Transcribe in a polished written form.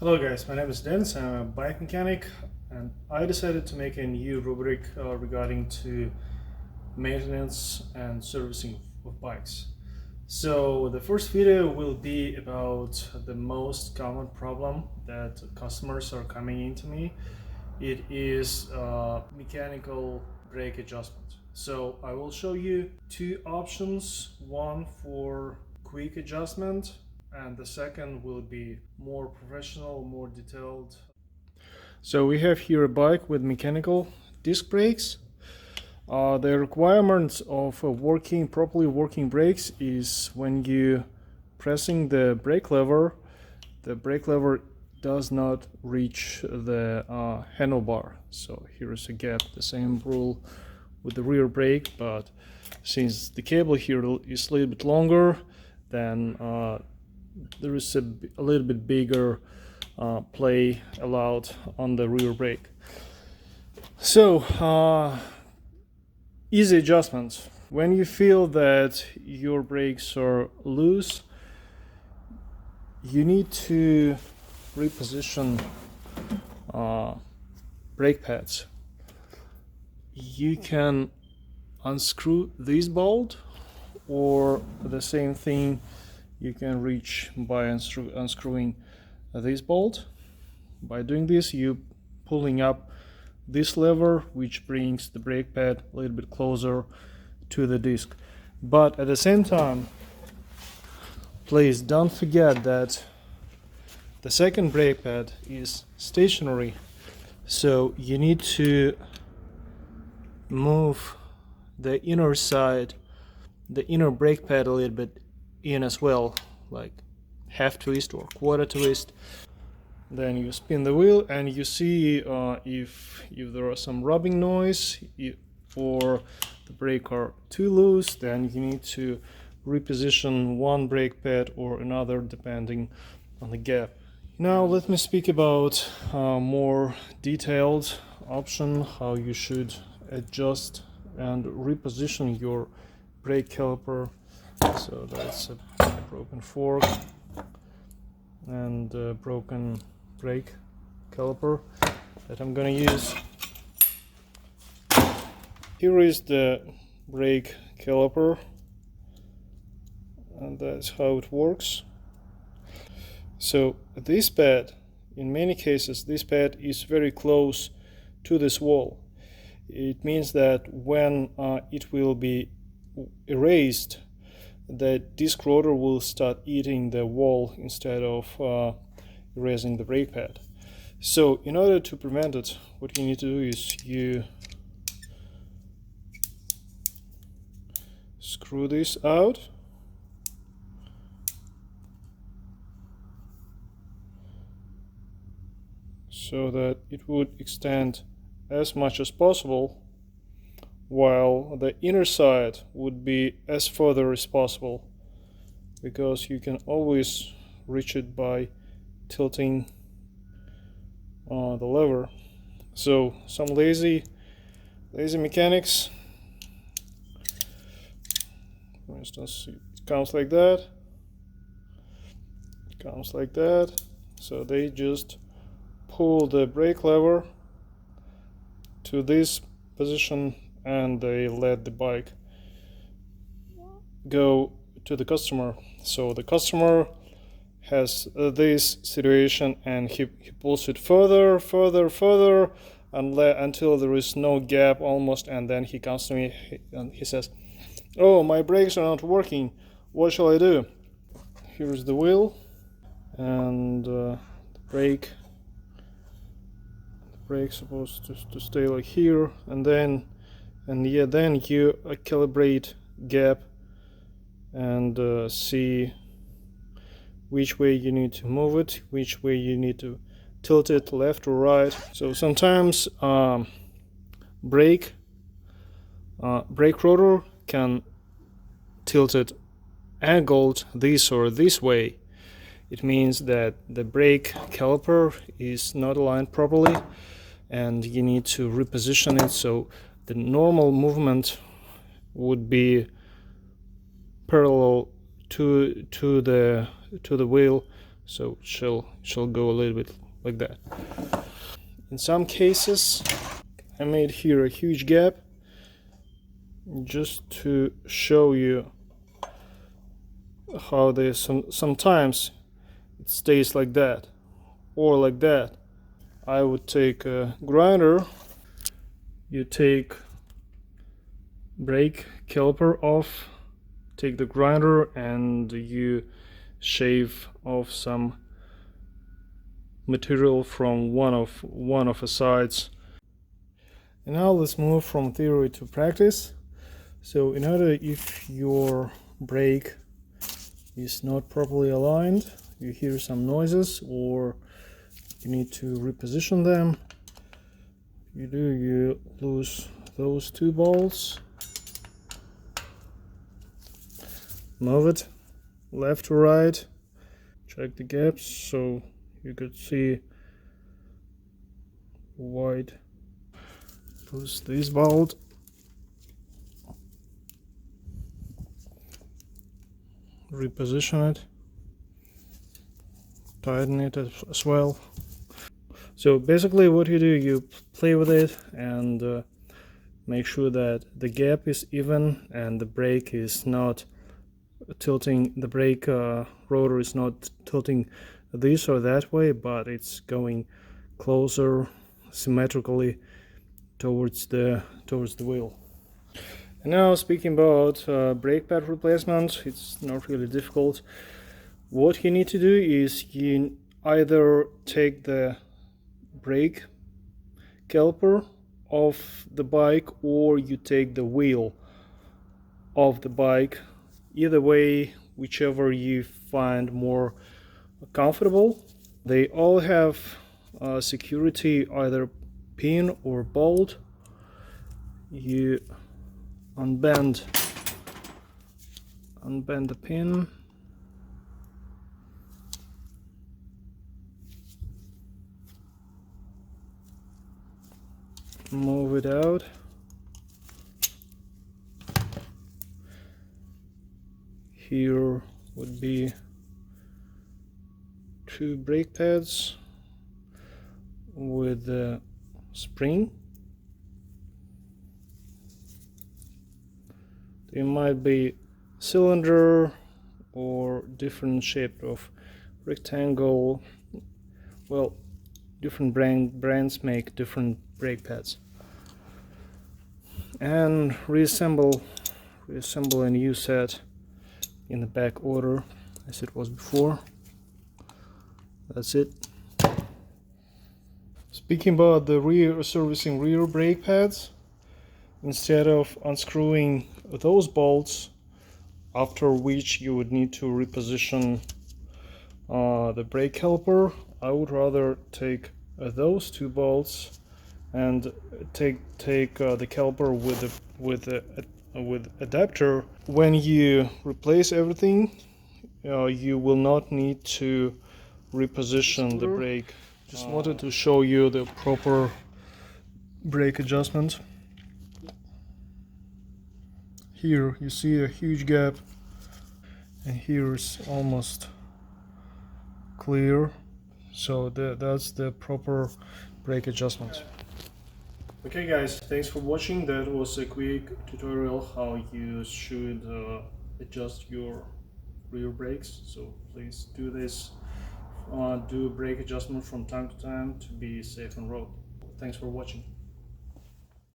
Hello guys, my name is Dennis. I'm a bike mechanic and I decided to make a new rubric regarding to maintenance and servicing of bikes. So the first video will be about the most common problem that customers are coming into me. It is mechanical brake adjustment. So I will show you two options, one for quick adjustment and the second will be more professional, more detailed. So we have here a bike with mechanical disc brakes. The requirements of properly working brakes is when you pressing the brake lever does not reach the handlebar. So here is a gap. The same rule with the rear brake, but since the cable here is a little bit longer, then there is a little bit bigger play allowed on the rear brake. So easy adjustments. When you feel that your brakes are loose, you need to reposition brake pads. You can unscrew this bolt, or the same thing you can reach by unscrewing this bolt. By doing this, you pulling up this lever, which brings the brake pad a little bit closer to the disc. But at the same time, please don't forget that the second brake pad is stationary, so you need to move the inner side, the inner brake pad a little bit in as well, like half twist or quarter twist. Then you spin the wheel and you see if there are some rubbing noise, or the brake are too loose, then you need to reposition one brake pad or another depending on the gap. Now let me speak about more detailed option how you should adjust and reposition your brake caliper. So that's a broken fork and a broken brake caliper that I'm gonna use. Here is the brake caliper, and that's how it works. So this pad, in many cases, this pad is very close to this wall. It means that when it will be erased, the disc rotor will start eating the wall instead of erasing the brake pad. So in order to prevent it, what you need to do is you screw this out, so that it would extend as much as possible, while the inner side would be as further as possible, because you can always reach it by tilting the lever. So some lazy mechanics, for instance, it comes like that, so they just pull the brake lever to this position and they let the bike go to the customer. So the customer has this situation and he pulls it further until there is no gap almost, and then he comes to me and he says, "Oh, my brakes are not working, what shall I do?" Here's the wheel and the brake supposed to stay like here, and then you calibrate gap and see which way you need to move it, which way you need to tilt it, left or right. So sometimes brake rotor can tilt it angled this or this way. It means that the brake caliper is not aligned properly and you need to reposition it so the normal movement would be parallel to the wheel, so it shall go a little bit like that. In some cases I made here a huge gap just to show you how sometimes it stays like that or like that. I would take a grinder, you take brake caliper off, take the grinder and you shave off some material from one of the sides. And now let's move from theory to practice. So in order, if your brake is not properly aligned, you hear some noises or you need to reposition them, you lose those two bolts, move it left to right, check the gaps so you could see wide. Push this bolt, reposition it, tighten it as well. So basically what you do, you play with it and make sure that the gap is even and the brake is not tilting, the brake rotor is not tilting this or that way, but it's going closer symmetrically towards the wheel. And now speaking about brake pad replacement, it's not really difficult. What you need to do is you either take the brake caliper off the bike or you take the wheel of the bike. Either way, whichever you find more comfortable. They all have security, either pin or bolt. You unbend the pin, move it out, here would be two brake pads with a spring. They might be cylinder or different shape of rectangle. Well, different brands make different brake pads. And reassemble a new set in the back order as it was before. That's it. Speaking about the servicing rear brake pads, instead of unscrewing those bolts, after which you would need to reposition the brake caliper, I would rather take those two bolts and take the caliper with adapter. When you replace everything, you will not need to reposition the brake. Just wanted to show you the proper brake adjustment. Here you see a huge gap and here is almost clear, so that's the proper brake adjustment. Okay guys, thanks for watching. That was a quick tutorial how you should adjust your rear brakes, so please do this. Do brake adjustment from time to time to be safe on road. Thanks for watching.